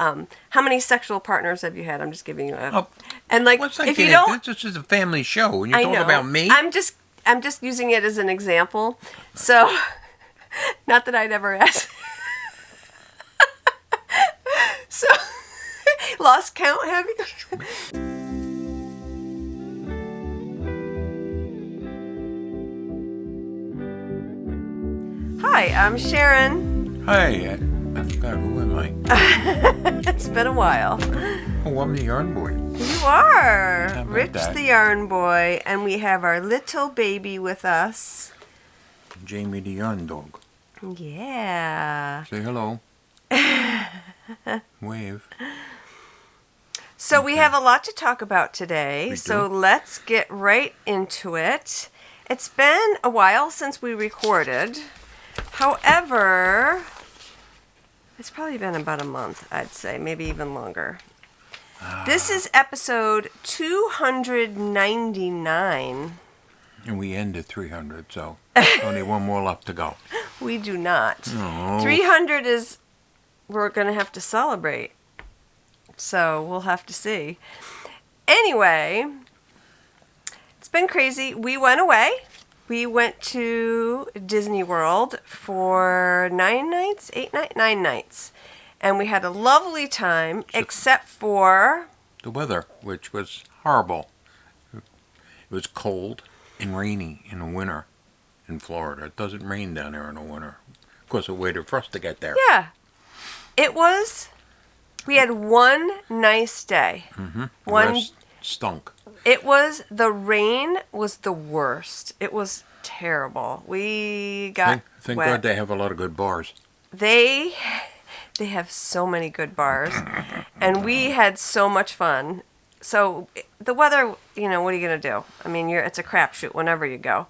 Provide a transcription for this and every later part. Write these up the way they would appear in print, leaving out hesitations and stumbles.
how many sexual partners have you had? I'm just giving you a... Oh, and like, if you don't... This is a family show, and you're I talking know. about me? I'm just using it as an example. So, not that I'd ever ask. So, lost count, have you? Hi, I'm Sharon. Hi, I forgot, who am I? It's been a while. Oh, I'm the yarn boy. You are. How about Rich that? the yarn boy, and we have our little baby with us. Jamie the yarn dog. Yeah. Say hello. Wave. So we have a lot to talk about today, We so do. let's get right into it. It's been a while since we recorded. However, it's probably been about a month, I'd say, maybe even longer. This is episode 299. And we ended 300, so only one more left to go. We do not. Oh. 300 is, we're going to have to celebrate. So we'll have to see. Anyway, it's been crazy. We went away. We went to Disney World for 9 nights, 9 nights. And we had a lovely time, except for... The weather, which was horrible. It was cold and rainy in the winter in Florida. It doesn't rain down there in the winter. Of course, it waited for us to get there. Yeah. It was... We had one nice day. Mm-hmm. The One... rest stunk. It was... The rain was the worst. It was terrible. We got Thank wet. God they have a lot of good bars. They have so many good bars, and we had so much fun. So the weather, what are you gonna do? I mean, it's a crapshoot whenever you go.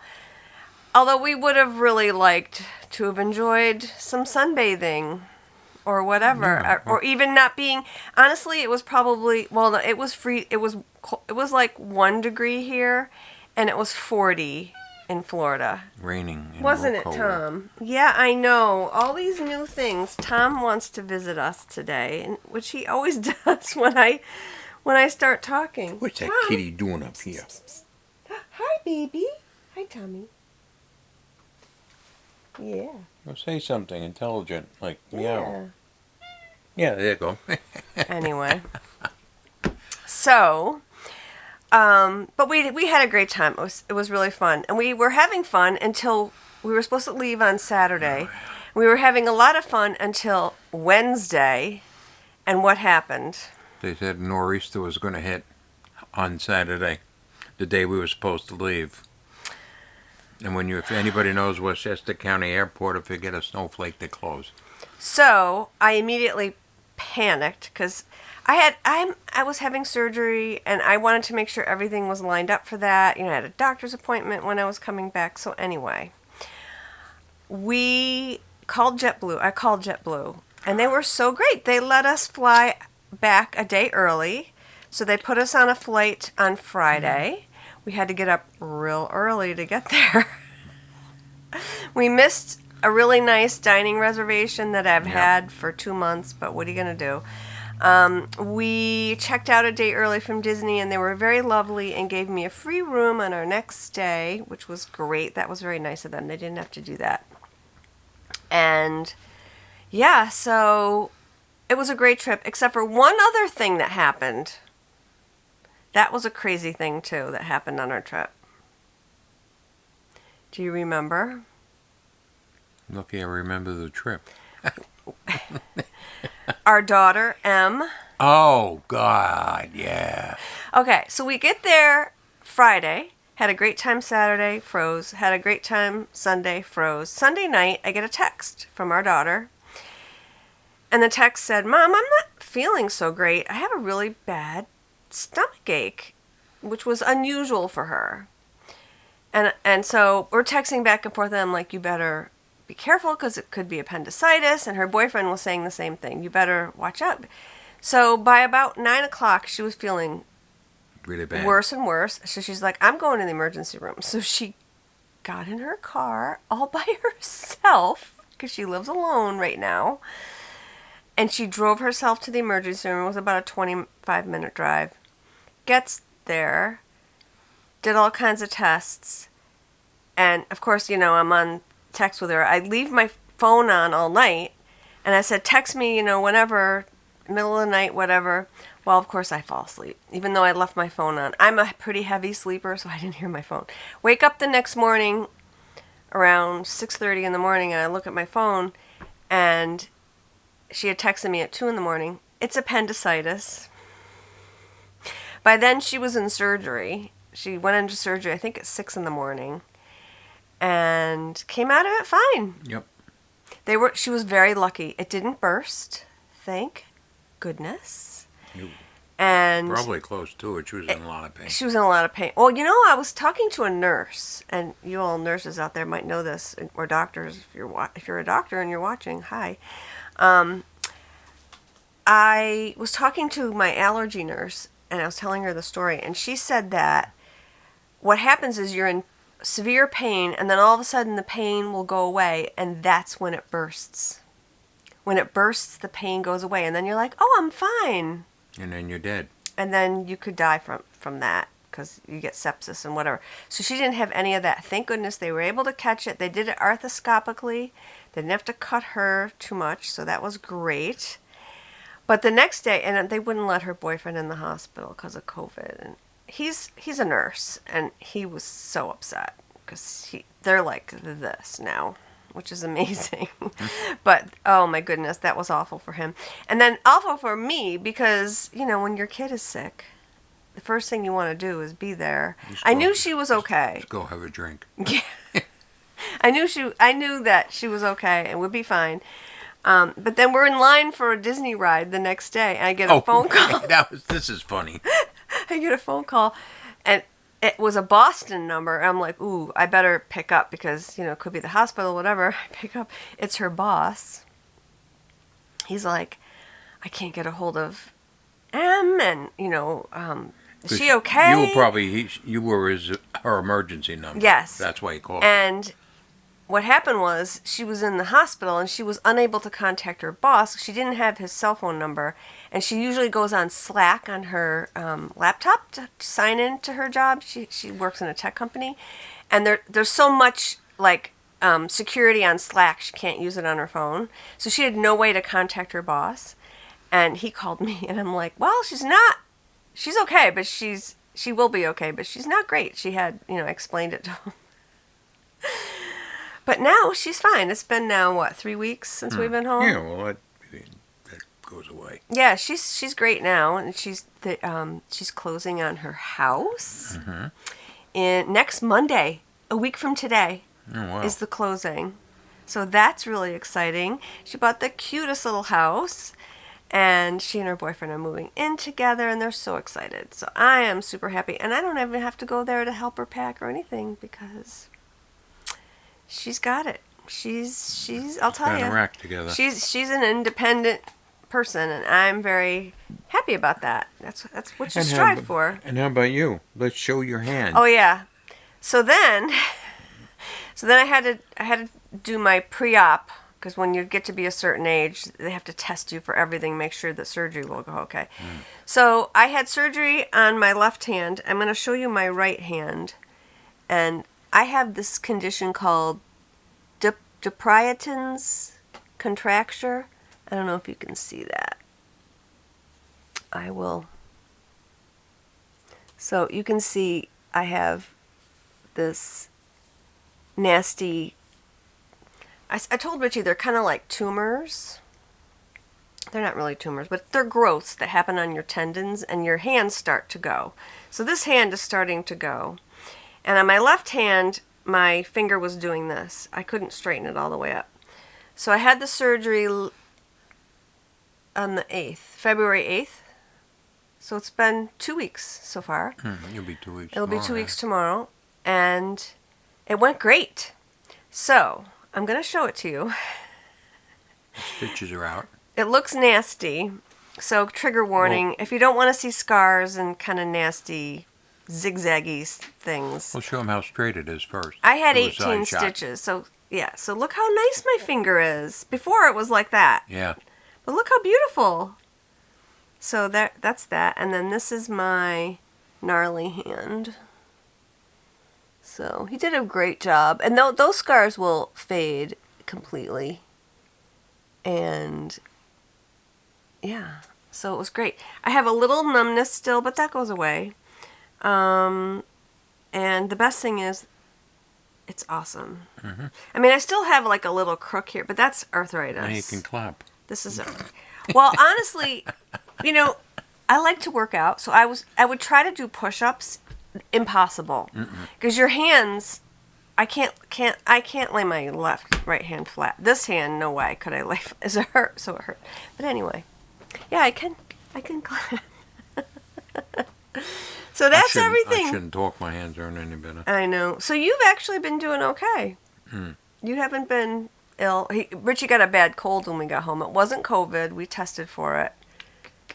Although we would have really liked to have enjoyed some sunbathing, or whatever, Yeah. or even not being. Honestly, it was probably it was free. It was like 1 degree here, and it was 40 in Florida. Raining. And Wasn't real it, cold. Tom? Yeah, I know. All these new things. Tom wants to visit us today, which he always does when I start talking. What's that Tom? kitty doing up here? Hi, baby. Hi, Tommy. Yeah. Well, say something intelligent, like meow. Yeah. Yeah, there you go. Anyway. So, but we had a great time. It was really fun. And we were having fun until we were supposed to leave on Saturday. We were having a lot of fun until Wednesday. And what happened? They said nor'easter was going to hit on Saturday, the day we were supposed to leave. And if anybody knows Westchester County Airport, if you get a snowflake, they close. So I immediately panicked because I was having surgery and I wanted to make sure everything was lined up for that. I had a doctor's appointment when I was coming back. So anyway, we called JetBlue. I called JetBlue, and they were so great. They let us fly back a day early. So they put us on a flight on Friday. We had to get up real early to get there. We missed a really nice dining reservation that I've had for 2 months, but what are you going to do? We checked out a day early from Disney, and they were very lovely and gave me a free room on our next stay, which was great. That was very nice of them. They didn't have to do that. And, yeah, so it was a great trip, except for one other thing that happened. That was a crazy thing, too, that happened on our trip. Do you remember? Lucky I remember the trip. Our daughter, Em. Oh, God, yeah. Okay, so we get there Friday, had a great time Saturday, froze, had a great time Sunday, froze. Sunday night, I get a text from our daughter, and the text said, Mom, I'm not feeling so great. I have a really bad stomach ache, which was unusual for her. And so we're texting back and forth, and I'm like, you better be careful because it could be appendicitis. And her boyfriend was saying the same thing. You better watch out. So by about 9 o'clock, she was feeling Really bad. worse and worse. So she's like, I'm going to the emergency room. So she got in her car all by herself because she lives alone right now. And she drove herself to the emergency room. It was about a 25-minute drive. Gets there, did all kinds of tests. And, of course, I'm on text with her. I leave my phone on all night. And I said, text me, whenever, middle of the night, whatever. Well, of course, I fall asleep, even though I left my phone on. I'm a pretty heavy sleeper, so I didn't hear my phone. Wake up the next morning around 6:30 in the morning, and I look at my phone, and she had texted me at 2 in the morning. It's appendicitis. By then, she was in surgery. She went into surgery, I think, at 6 in the morning, and came out of it fine. Yep. She was very lucky. It didn't burst, thank goodness. And Probably close to it. She was in a lot of pain. She was in a lot of pain. Well, I was talking to a nurse, and you all nurses out there might know this, or doctors, if you're a doctor and you're watching, hi. I was talking to my allergy nurse, and I was telling her the story, and she said that what happens is you're in severe pain, and then all of a sudden the pain will go away, and that's when it bursts. When it bursts, the pain goes away, and then you're like, oh, I'm fine. And then you're dead. And then you could die from that because you get sepsis and whatever. So she didn't have any of that. Thank goodness they were able to catch it. They did it arthroscopically. They didn't have to cut her too much, so that was great. But the next day, and they wouldn't let her boyfriend in the hospital because of COVID. And he's a nurse, and he was so upset because they're like this now, which is amazing. But, oh my goodness, that was awful for him. And then awful for me because, when your kid is sick, the first thing you want to do is be there. I knew she was okay. Just go have a drink. Yeah. I knew that she was okay and would be fine. But then we're in line for a Disney ride the next day, and I get a phone call. This is funny. I get a phone call, and it was a Boston number. I'm like, ooh, I better pick up because, it could be the hospital, whatever. I pick up. It's her boss. He's like, I can't get a hold of M, and, is she okay? You were her emergency number. Yes. That's why he called. And what happened was she was in the hospital and she was unable to contact her boss. She didn't have his cell phone number, and she usually goes on Slack on her laptop to sign in to her job. She works in a tech company, and there's so much security on Slack she can't use it on her phone. So she had no way to contact her boss, and he called me, and I'm like, well, she's okay, but she will be okay, but she's not great. She had explained it to him. But now she's fine. It's been now, 3 weeks since we've been home? Yeah, well, that goes away. Yeah, she's great now, and she's closing on her house. Mm-hmm. Next Monday, a week from today, is the closing. So that's really exciting. She bought the cutest little house, and she and her boyfriend are moving in together, and they're so excited. So I am super happy, and I don't even have to go there to help her pack or anything because she's got it. I'll tell you. Got her act together. She's an independent person, and I'm very happy about that. That's what you strive for. And how about you? Let's show your hand. Oh yeah. So then I had to do my pre-op because when you get to be a certain age, they have to test you for everything, make sure that surgery will go okay. So I had surgery on my left hand. I'm going to show you my right hand, and I have this condition called Dupuytren's contracture. I don't know if you can see that. I will. So you can see I have this nasty. I told Richie they're kind of like tumors. They're not really tumors, but they're growths that happen on your tendons, and your hands start to go. So this hand is starting to go. And on my left hand, my finger was doing this. I couldn't straighten it all the way up. So I had the surgery on the 8th, February 8th. So it's been 2 weeks so far. It'll be 2 weeks It'll be 2 weeks tomorrow. And it went great. So I'm going to show it to you. The stitches are out. It looks nasty. So trigger warning. Well, if you don't want to see scars and kind of nasty zigzaggy things. We'll show them how straight it is first. I had 18 stitches. So, yeah. So look how nice my finger is. Before it was like that. Yeah. But look how beautiful. So that's that. And then this is my gnarly hand. So he did a great job. And those scars will fade completely. And yeah, so it was great. I have a little numbness still, but that goes away. And the best thing is, it's awesome. Mm-hmm. I mean, I still have like a little crook here, but that's arthritis. Now you can clap. This is well, honestly, you know, I like to work out, so I would try to do push-ups. Impossible, because your hands, I can't lay my right hand flat. This hand, no way could I lay. It hurt, so it hurt. But anyway, yeah, I can clap. So that's everything. I shouldn't talk. My hands aren't any better. I know. So you've actually been doing okay. Hmm. You haven't been ill. Richie got a bad cold when we got home. It wasn't COVID. We tested for it.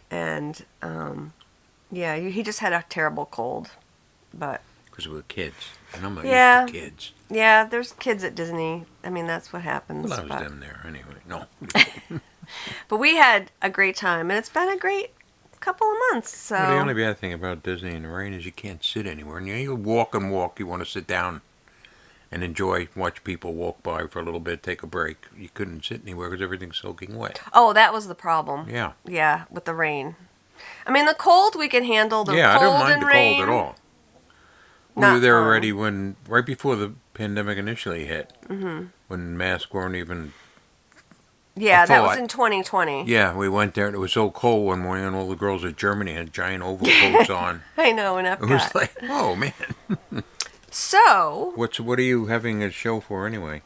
And, yeah, he just had a terrible cold. But because we're kids. And I'm not yeah, used to kids. Yeah, there's kids at Disney. I mean, that's what happens. Well, I was them there anyway. No. But we had a great time. And it's been a great couple of months. So Well, the only bad thing about Disney in the rain is you can't sit anywhere. And you walk and walk. You want to sit down and enjoy, watch people walk by for a little bit, take a break. You couldn't sit anywhere because everything's soaking wet. Oh, that was the problem. Yeah. Yeah, with the rain. I mean, the cold we can handle. The cold I don't mind and the rain, cold at all. We not were there fun. already right before the pandemic initially hit, when masks weren't even. Yeah, that was thought. in 2020. Yeah, we went there and it was so cold one morning, and all the girls at Germany had giant overcoats on. I know, in It Epcot. was like, oh man. So What are you having a show for anyway?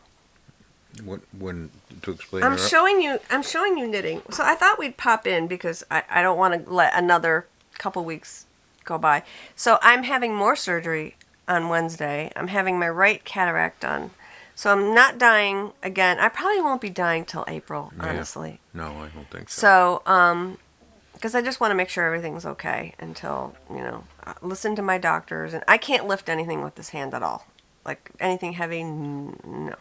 When to explain? I'm showing you knitting. So I thought we'd pop in because I don't want to let another couple weeks go by. So I'm having more surgery on Wednesday. I'm having my right cataract done. So I'm not dying again. I probably won't be dying till April, honestly. No, I don't think so. So, because I just want to make sure everything's okay until, listen to my doctors. And I can't lift anything with this hand at all. Like anything heavy, no.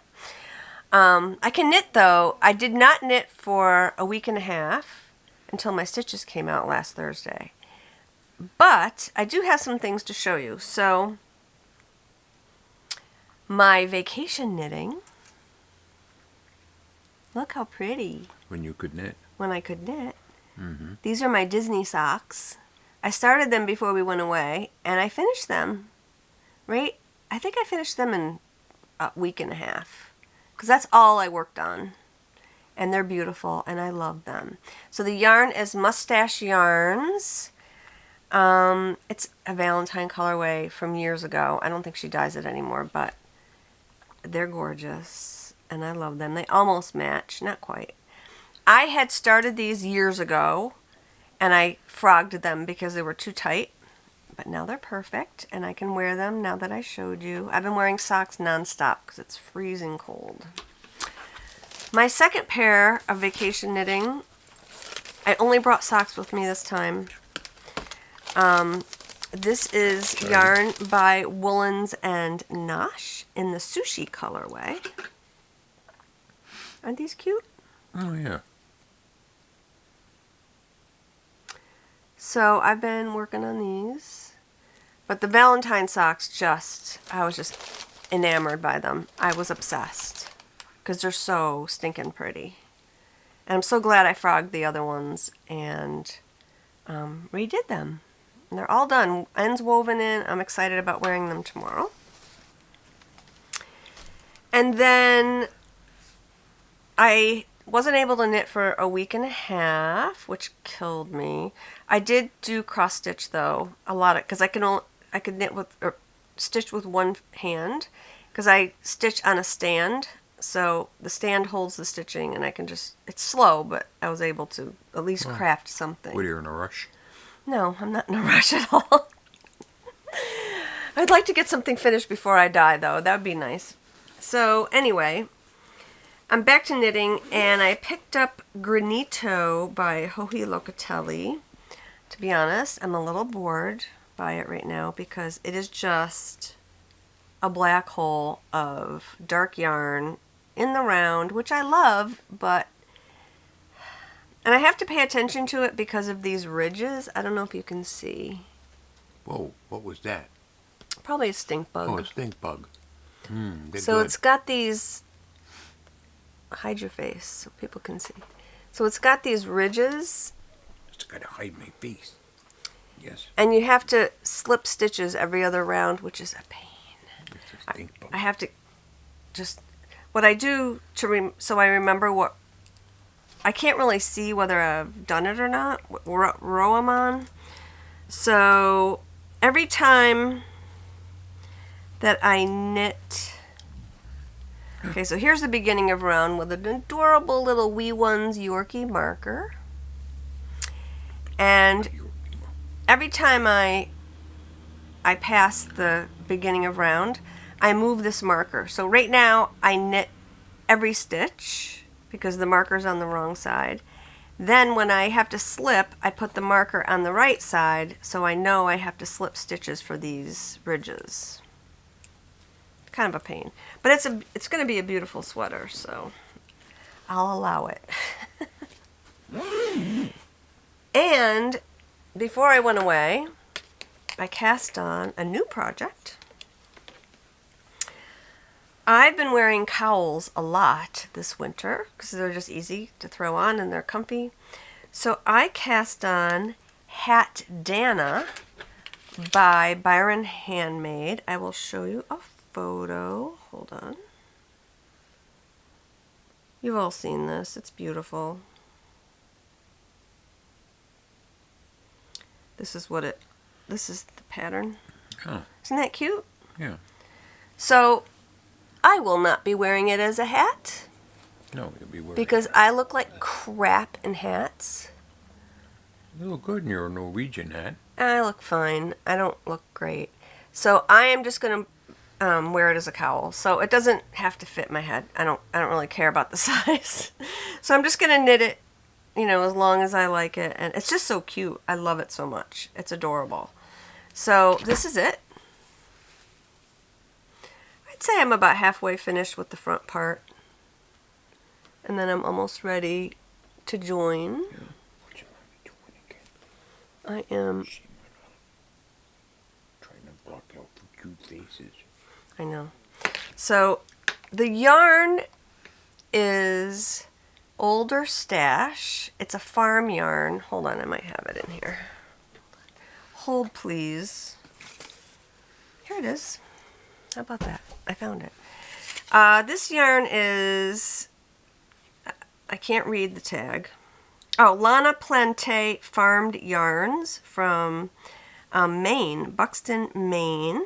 I can knit though. I did not knit for a week and a half until my stitches came out last Thursday. But I do have some things to show you. So my vacation knitting. Look how pretty. When you could knit. When I could knit. Mm-hmm. These are my Disney socks. I started them before we went away, and I finished them. Right? I think I finished them in a week and a half. Because that's all I worked on. And they're beautiful, and I love them. So the yarn is Mustache Yarns. It's a Valentine colorway from years ago. I don't think she dyes it anymore, but they're gorgeous, and I love them. They almost match, not quite. I had started these years ago, and I frogged them because they were too tight, but now they're perfect, and I can wear them now that I showed you. I've been wearing socks nonstop because it's freezing cold. My second pair of vacation knitting, I only brought socks with me this time. This is yarn by Woolens and Nosh in the sushi colorway. Aren't these cute? Oh yeah. So I've been working on these. But the Valentine socks I was just enamored by them. I was obsessed. Because they're so stinking pretty. And I'm so glad I frogged the other ones and redid them. And they're all done. Ends woven in. I'm excited about wearing them tomorrow. And then I wasn't able to knit for a week and a half, which killed me. I did do cross stitch though, a lot of, because I could knit with or stitch with one hand, because I stitch on a stand. So the stand holds the stitching, and I can just, it's slow, but I was able to at least craft something. What, you're in a rush? No, I'm not in a rush at all. I'd like to get something finished before I die, though. That would be nice. So, anyway, I'm back to knitting, and I picked up Granito by Joji Locatelli. To be honest, I'm a little bored by it right now because it is just a black hole of dark yarn in the round, which I love, but And I have to pay attention to it because of these ridges. I don't know if you can see. Whoa, what was that? Probably a stink bug. Oh, a stink bug. So good. it's got these, hide your face so people can see. So it's got these ridges. It's got to hide my face. Yes. And you have to slip stitches every other round, which is a pain. It's a stink bug. I have to just, what I do so I remember what, I can't really see whether I've done it or not, what row I'm on. So every time that I knit, okay, so here's the beginning of round with an adorable little Wee Ones Yorkie marker. And every time I pass the beginning of round, I move this marker. So right now I knit every stitch because the marker's on the wrong side. Then when I have to slip, I put the marker on the right side so I know I have to slip stitches for these ridges. Kind of a pain. But it's going to be a beautiful sweater, so I'll allow it. And before I went away, I cast on a new project. I've been wearing cowls a lot this winter because they're just easy to throw on and they're comfy. So I cast on Hat Dana by Byron Handmade. I will show you a photo. Hold on. You've all seen this. It's beautiful. This is the pattern. Oh. Isn't that cute? Yeah. So I will not be wearing it as a hat No, you'll be wearing because I look like crap in hats. You look good in your Norwegian hat. I look fine. I don't look great. So I am just going to wear it as a cowl. So it doesn't have to fit my head. I don't really care about the size. So I'm just going to knit it, as long as I like it. And it's just so cute. I love it so much. It's adorable. So this is it. I'd say I'm about halfway finished with the front part. And then I'm almost ready to join. I am trying to block out the cute faces. I know. So the yarn is Older Stash. It's a farm yarn. Hold on, I might have it in here. Hold, please. Here it is. How about that? I found it. This yarn is, I can't read the tag. Oh, Lana Plante Farmed Yarns from Maine, Buxton, Maine.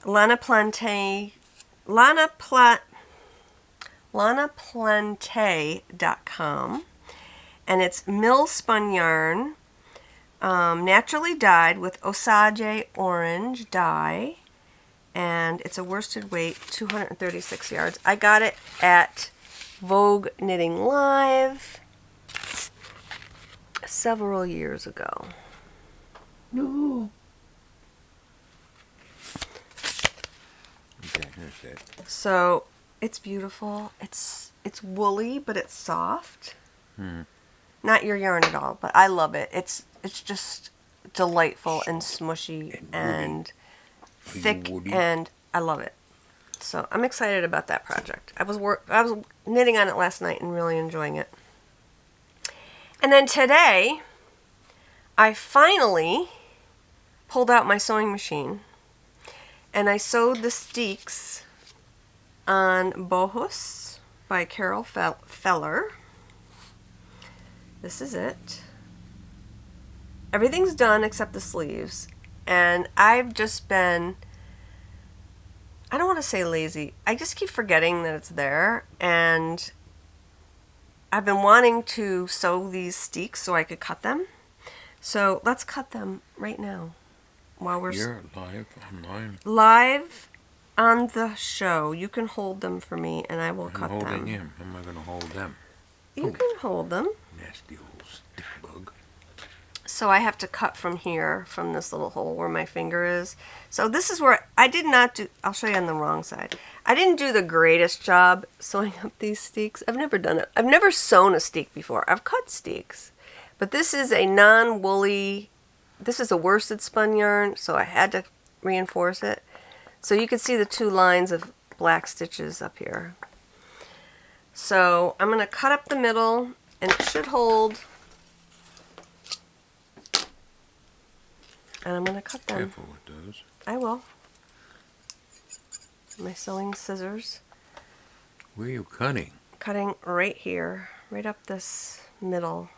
LanaPlante.com, and it's mill spun yarn, naturally dyed with Osage orange dye, and it's a worsted weight, 236 yards. I got it at Vogue Knitting Live several years ago. No. Okay, here's that. So it's beautiful. It's woolly, but it's soft. Not your yarn at all, but I love it. It's just delightful and smushy and thick, and I love it. So I'm excited about that project. I was knitting on it last night and really enjoying it. And then today, I finally pulled out my sewing machine and I sewed the steeks on Bohus by Carol Feller. This is it. Everything's done except the sleeves. And I've just been, I don't want to say lazy. I just keep forgetting that it's there. And I've been wanting to sew these steeks so I could cut them. So let's cut them right now. While we're You're live online. live on the show. You can hold them for me and I will cut them. I'm holding him. How am I going to hold them? You can hold them. Nasty old stick bug. So I have to cut from here, from this little hole where my finger is. So this is where I did not do, I'll show you on the wrong side. I didn't do the greatest job sewing up these steeks. I've never done it. I've never sewn a steek before. I've cut steeks. But this is a non-woolly, this is a worsted spun yarn, so I had to reinforce it. So you can see the 2 lines of black stitches up here. So I'm going to cut up the middle, and it should hold. And I'm going to cut them. Careful with those. I will. My sewing scissors. Where are you cutting? Cutting right here, right up this middle.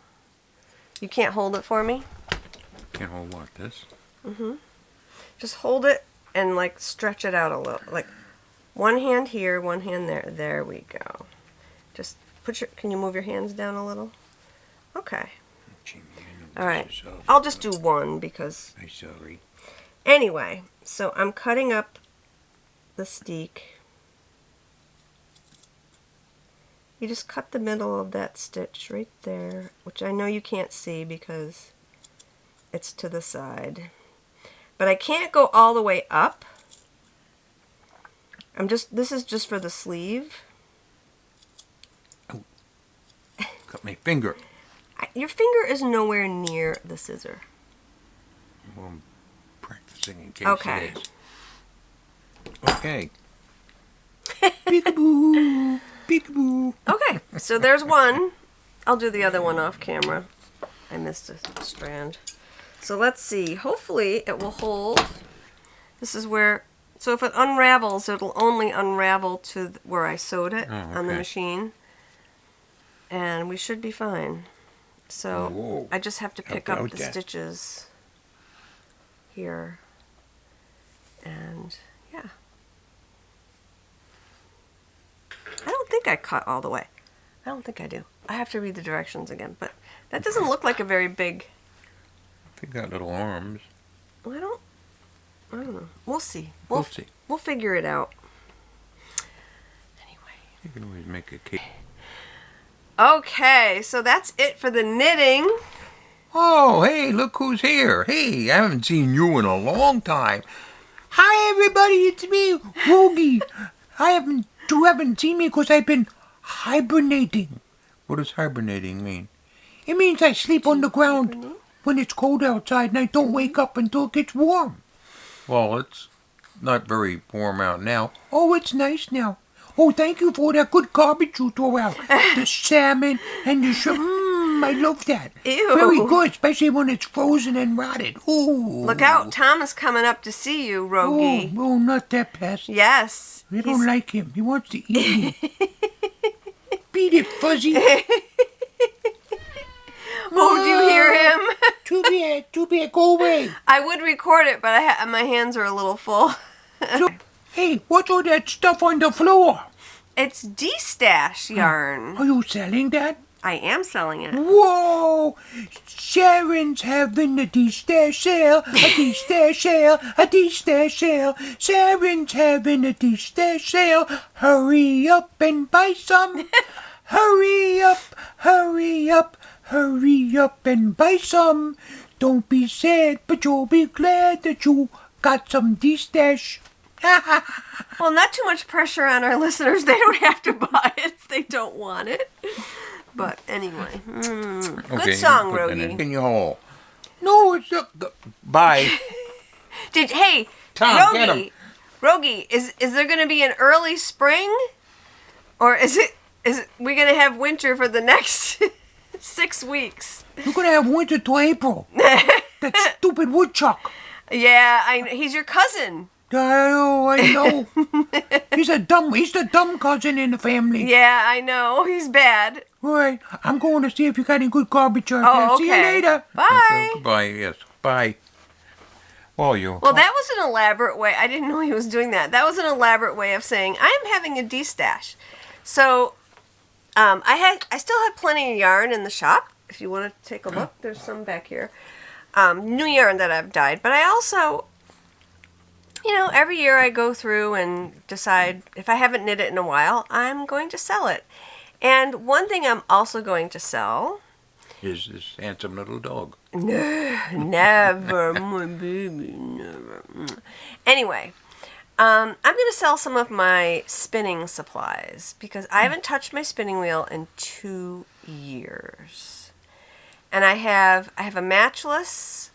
You can't hold it for me? Can't hold what, this? Mm-hmm. Just hold it and like stretch it out a little. Like one hand here, one hand there. There we go. Just put your, can you move your hands down a little? Okay. All right. I'll just do one because. I'm sorry. Anyway, so I'm cutting up the steek. You just cut the middle of that stitch right there, which I know you can't see because it's to the side. But I can't go all the way up. This is just for the sleeve. Oh. Cut my finger. Your finger is nowhere near the scissor. Well, I'm practicing in case Okay. it is. Okay. Peekaboo. Peekaboo. Okay, so there's one. I'll do the other one off camera. I missed a strand. So let's see. Hopefully it will hold. This is where, so if it unravels, it'll only unravel to where I sewed it on the machine. And we should be fine. So Whoa. I just have to pick up the stitches here. And yeah. I don't think I cut all the way. I don't think I do. I have to read the directions again, but that doesn't look like a very big. You got little arms. Well, I don't know. We'll see. We'll see. We'll figure it out. Anyway. You can always make a cake. Okay, so that's it for the knitting. Oh, hey, look who's here. Hey, I haven't seen you in a long time. Hi, everybody, it's me, Rogie. You haven't seen me because I've been hibernating. What does hibernating mean? It means I sleep on the ground when it's cold outside and I don't wake up until it gets warm. Well, it's not very warm out now. Oh, it's nice now. Oh, thank you for that good garbage you throw out. The salmon and the shrimp. I love that. Ew. Very good, especially when it's frozen and rotted. Ooh. Look out, Tom is coming up to see you, Rogie. Oh, not that pest. Yes. We don't like him. He wants to eat me. Beat it, Fuzzy. Oh, did you hear him? Too bad. Go away. I would record it, but my hands are a little full. So, hey, what's all that stuff on the floor? It's D-stash yarn. Are you selling that? I am selling it. Whoa! Sharon's having a D-stash sale, a D-stash sale, a D-stash sale. Sharon's having a D-stash sale. Hurry up and buy some. Hurry up, hurry up, hurry up and buy some. Don't be sad, but you'll be glad that you got some D-stash. Well, not too much pressure on our listeners. They don't have to buy it if they don't want it. But anyway, good song, Rogie. In your hole. No, it's a... Bye. Hey, Tom, get him. Rogie, is there going to be an early spring? Or is we going to have winter for the next 6 weeks? You're going to have winter till April. That stupid woodchuck. Yeah, he's your cousin. I know. He's the dumb cousin in the family. Yeah, I know. He's bad. All right, I'm going to see if you got any good garbage on Oh, there. okay. See you later. Bye. Goodbye, yes. Bye. Well, that was an elaborate way. I didn't know he was doing that. That was an elaborate way of saying, I'm having a D-stash. So, I still have plenty of yarn in the shop. If you want to take a look, there's some back here. New yarn that I've dyed. But I also... every year I go through and decide if I haven't knit it in a while, I'm going to sell it. And one thing I'm also going to sell is this handsome little dog. No, never, my baby, never. Anyway, I'm going to sell some of my spinning supplies because I haven't touched my spinning wheel in 2 years. And I have a matchless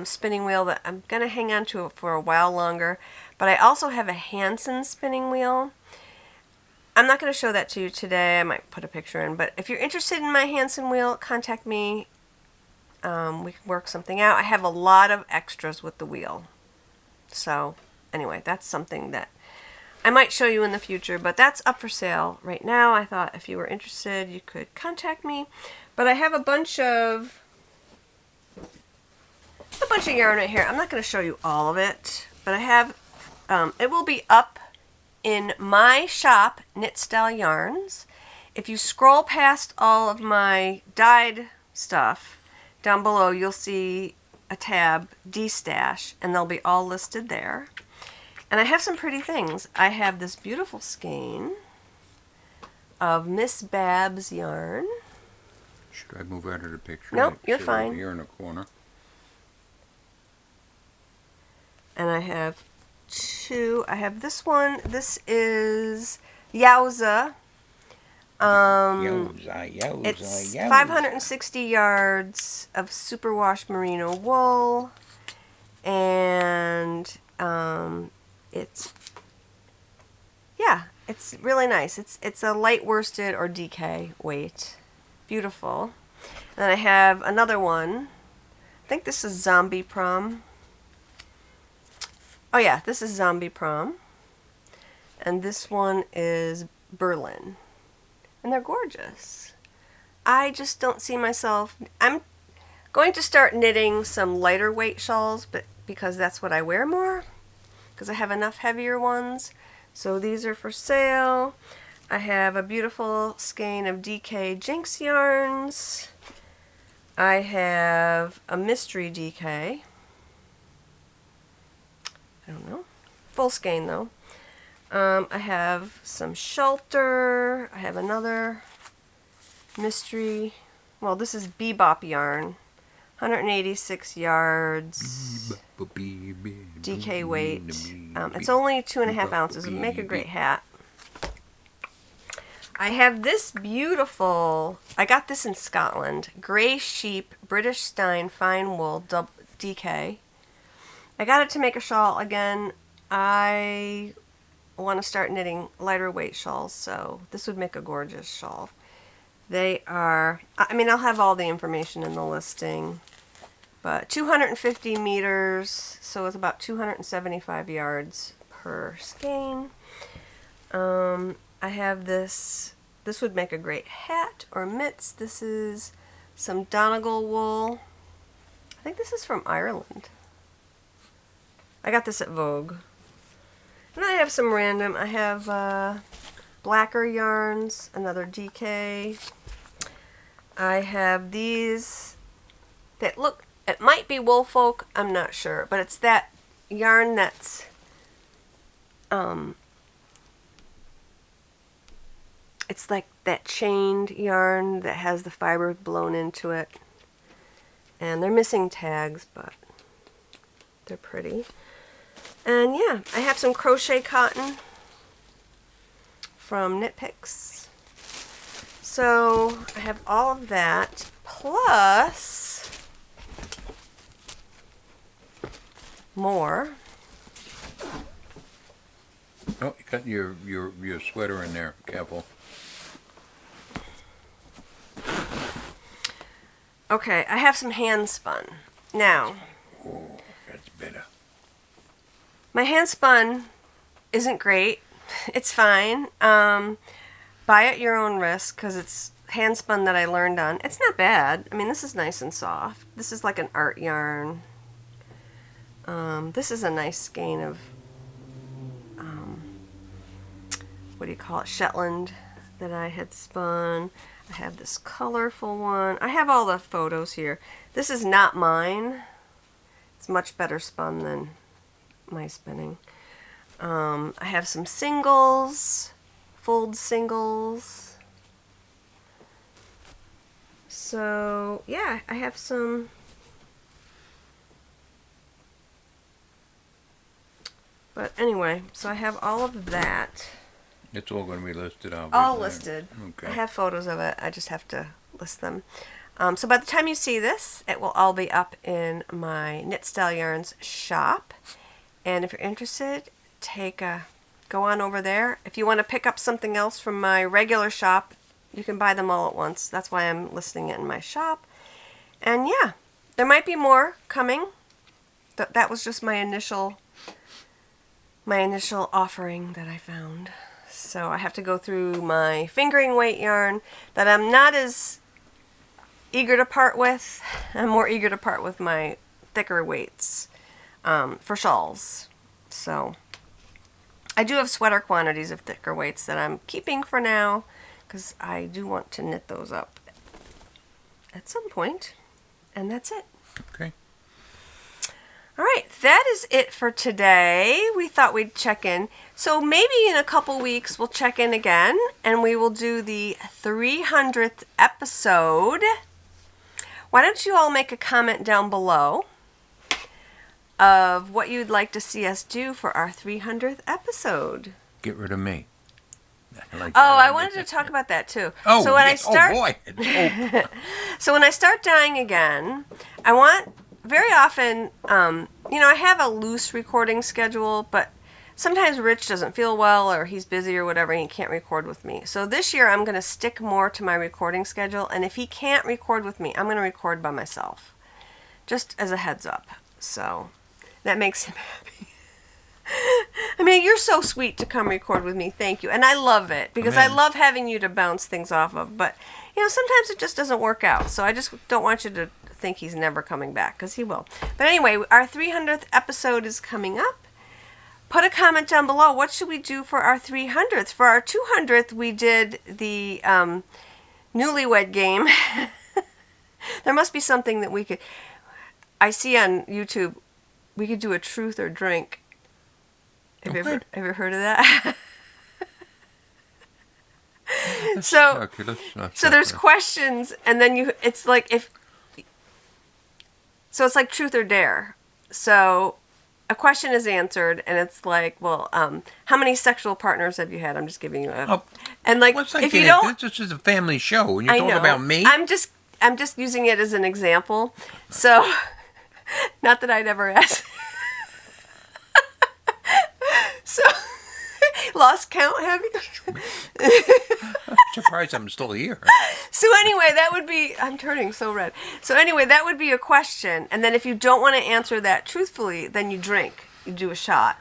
spinning wheel that I'm going to hang on to for a while longer. But I also have a Hansen spinning wheel. I'm not going to show that to you today. I might put a picture in. But if you're interested in my Hansen wheel, contact me. We can work something out. I have a lot of extras with the wheel. So anyway, that's something that I might show you in the future, but that's up for sale right now. I thought if you were interested, you could contact me. But I have a bunch of yarn right here. I'm not going to show you all of it, but I have, it will be up in my shop, Knit Style Yarns. If you scroll past all of my dyed stuff, down below you'll see a tab, D-Stash, and they'll be all listed there. And I have some pretty things. I have this beautiful skein of Miss Babs yarn. Should I move out of the picture? Nope, you're Sit fine. over here in the corner. And I have two. I have this one. This is Yowza. It's 560 yards of superwash merino wool, and it's really nice. It's a light worsted or DK weight. Beautiful. And then I have another one. I think this is Zombie Prom. Oh yeah, this is Zombie Prom. And this one is Berlin. And they're gorgeous. I just don't see myself... I'm going to start knitting some lighter weight shawls, but because that's what I wear more. Because I have enough heavier ones. So these are for sale. I have a beautiful skein of DK Jinx yarns. I have a mystery DK. I don't know. Full skein though. I have some Shelter. I have another mystery. Well, this is Bebop yarn. 186 yards. DK weight. It's only 2.5 ounces. It'll make a great hat. I have this beautiful, I got this in Scotland, Grey Sheep British Stein Fine Wool DK. I got it to make a shawl again. I want to start knitting lighter weight shawls, so this would make a gorgeous shawl. They are, I mean, I'll have all the information in the listing, but 250 meters, so it's about 275 yards per skein. I have this would make a great hat or mitts. This is some Donegal wool. I think this is from Ireland. I got this at Vogue. And I have some random, I have Blacker yarns, another DK. I have these that look, it might be Woolfolk, I'm not sure, but it's that yarn that's it's like that chained yarn that has the fiber blown into it. And they're missing tags, but they're pretty. And yeah, I have some crochet cotton from Knit Picks. So I have all of that, plus more. Oh, you got your sweater in there. Careful. Okay, I have some hand spun. Now, Oh, that's better. my hand spun isn't great. It's fine. Buy at your own risk because it's hand spun that I learned on. It's not bad. I mean, this is nice and soft. This is like an art yarn. This is a nice skein of, what do you call it, Shetland that I had spun. I have this colorful one. I have all the photos here. This is not mine. It's much better spun than my spinning. I have some singles, fold singles. So yeah, I have some But anyway, so I have all of that. It's all going to be listed out. All listed. Okay. I have photos of it. I just have to list them. So by the time you see this, it will all be up in my Knit Style Yarns shop. And if you're interested, go on over there. If you want to pick up something else from my regular shop, you can buy them all at once. That's why I'm listing it in my shop. And yeah, there might be more coming. That was just my initial offering that I found. So I have to go through my fingering weight yarn that I'm not as eager to part with. I'm more eager to part with my thicker weights for shawls. So I do have sweater quantities of thicker weights that I'm keeping for now because I do want to knit those up at some point. And that's it. Okay. All right, that is it for today. We thought we'd check in. So maybe in a couple weeks we'll check in again and we will do the 300th episode. Why don't you all make a comment down below of what you'd like to see us do for our 300th episode. Get rid of me. I wanted to talk about that too. Oh, so when yes. I start, Oh boy. So when I start dyeing again, I want very often, I have a loose recording schedule, but sometimes Rich doesn't feel well or he's busy or whatever and he can't record with me. So this year I'm going to stick more to my recording schedule, and if he can't record with me, I'm going to record by myself. Just as a heads up. So that makes him happy. I mean, you're so sweet to come record with me. Thank you. And I love it because I love having you to bounce things off of. But, sometimes it just doesn't work out. So I just don't want you to think he's never coming back because he will. But anyway, our 300th episode is coming up. Put a comment down below. What should we do for our 300th? For our 200th, we did the newlywed game. There must be something that we could... I see on YouTube, we could do a truth or drink. Have you ever heard of that? So there's questions, and then it's like it's like truth or dare. So a question is answered, and it's like, well, how many sexual partners have you had? I'm just giving you and like if you don't, this is a family show, and you're talking about me. I'm just using it as an example. So not that I'd ever ask. So, lost count, have you? I'm surprised I'm still here. So anyway, that would be... I'm turning so red. So anyway, that would be a question. And then if you don't want to answer that truthfully, then you drink. You do a shot.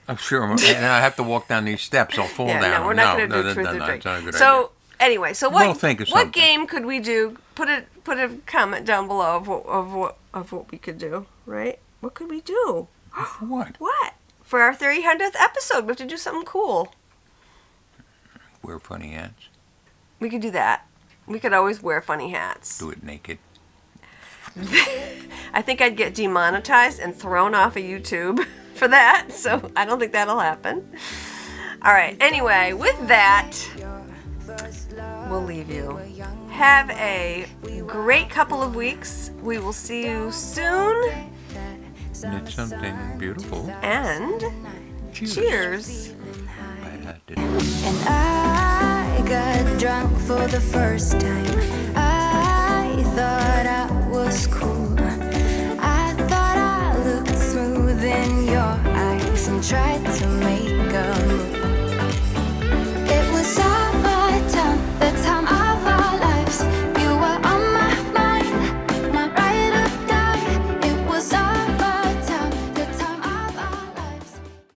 I'm sure. And I have to walk down these steps. I'll fall down. No, we're not going to do truth or drink. That's not a good so idea. Anyway, so what game could we do? Put a comment down below of what we could do, right? What could we do? What? What? For our 300th episode, we have to do something cool. Wear funny hats. We could do that. We could always wear funny hats. Do it naked. I think I'd get demonetized and thrown off of YouTube for that, so I don't think that'll happen. All right, anyway, with that, we'll leave you. Have a great couple of weeks. We will see you soon. Knit something beautiful. And cheers. And I got drunk for the first time. I thought I was cool.